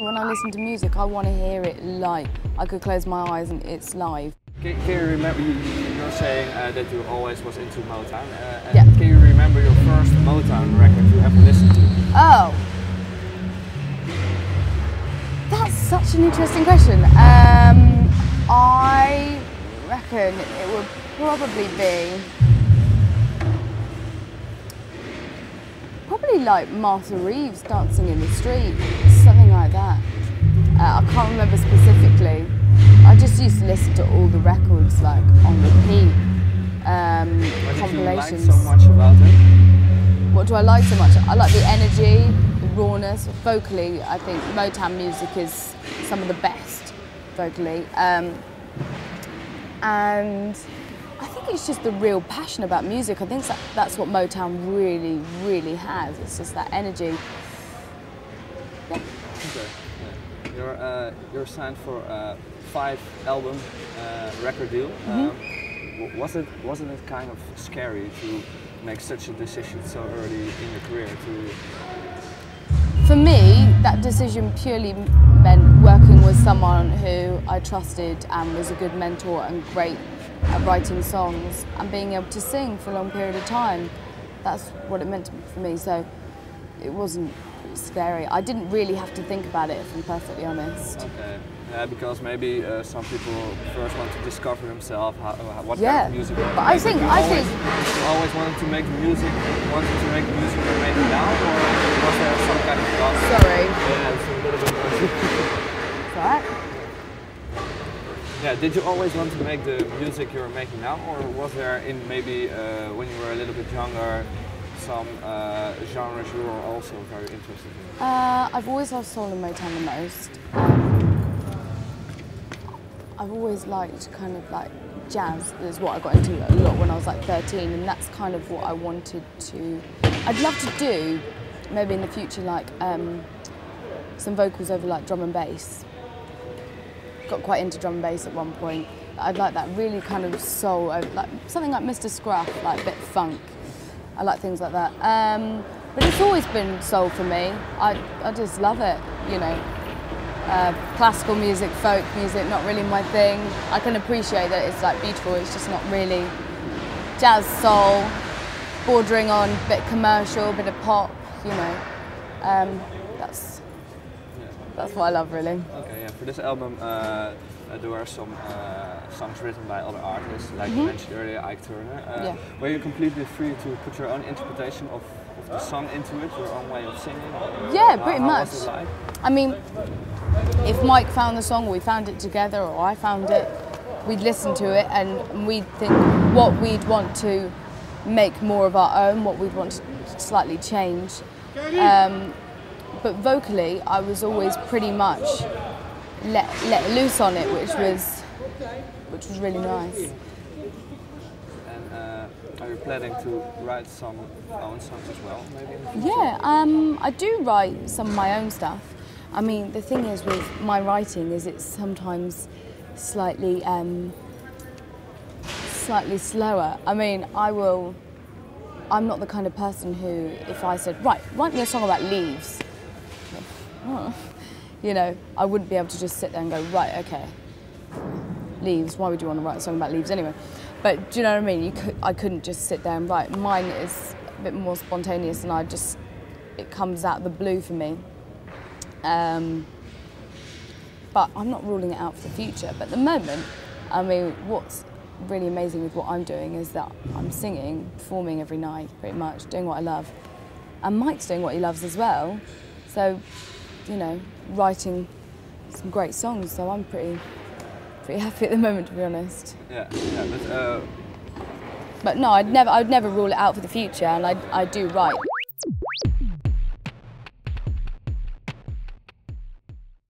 When I listen to music, I want to hear it live. I could close my eyes and it's live. Can you remember, you're saying that you always was into Motown. Yeah. Can you remember your first Motown record you ever listened to? Oh, that's such an interesting question. I reckon it would probably be like Martha Reeves dancing in the street, something like that. I can't remember specifically. I just used to listen to all the records like on repeat. Compilations. What did you like so much about it? What do I like so much? I like the energy, the rawness. Vocally, I think Motown music is some of the best vocally. And I think it's just the real passion about music. I think that's what Motown really, really has. It's just that energy. Yeah. Okay. Yeah. You're signed for a 5-album record deal. Wasn't it kind of scary to make such a decision so early in your career? For me, that decision purely meant working with someone who I trusted and was a good mentor and great at writing songs and being able to sing for a long period of time. That's what it meant for me, so it wasn't scary. I didn't really have to think about it, if I'm perfectly honest. Okay. Yeah, because maybe some people first want to discover themselves, what kind of music. But I think you always wanted to make music. Wanted to make music you're making now, or was there some kind of thought? Sorry. Yeah, it's a little bit noisy. Is that? Yeah. Did you always want to make the music you're making now, or was there in maybe when you were a little bit younger some genres you were also very interested in? I've always loved soul and Motown the most. I've always liked kind of like jazz, is what I got into a lot when I was like 13, and that's kind of what I wanted to... I'd love to do, maybe in the future, like some vocals over like drum and bass. Got quite into drum and bass at one point. I'd like that really kind of soul, like something like Mr. Scruff, like a bit funk. I like things like that. But it's always been soul for me. I just love it, you know. Classical music, folk music, not really my thing. I can appreciate that it's like beautiful, it's just not really jazz, soul, bordering on a bit commercial, a bit of pop, you know. That's what I love, really. Okay, yeah. For this album, there were some songs written by other artists, like you mentioned earlier, Ike Turner. Were you completely free to put your own interpretation of the song into it, your own way of singing? Yeah, pretty much. Was it like? I mean, if Mike found the song, or we found it together, or I found it, we'd listen to it and we'd think what we'd want to make more of our own, what we'd want to slightly change. But vocally, I was always pretty much let loose on it, which was really nice. And are you planning to write some own songs as well, maybe? Yeah, I do write some of my own stuff. I mean, the thing is with my writing is it's sometimes slightly slower. I mean, I'm not the kind of person who, if I said, right, write me a song about leaves, you know, I wouldn't be able to just sit there and go, right, okay, leaves, why would you want to write a song about leaves anyway? But do you know what I mean? I couldn't just sit there and write. Mine is a bit more spontaneous and it comes out of the blue for me. But I'm not ruling it out for the future. But at the moment, I mean, what's really amazing with what I'm doing is that I'm singing, performing every night, pretty much, doing what I love. And Mike's doing what he loves as well. So, you know, writing some great songs, so I'm pretty happy at the moment, to be honest. Yeah, but no, I'd never rule it out for the future, and I do write.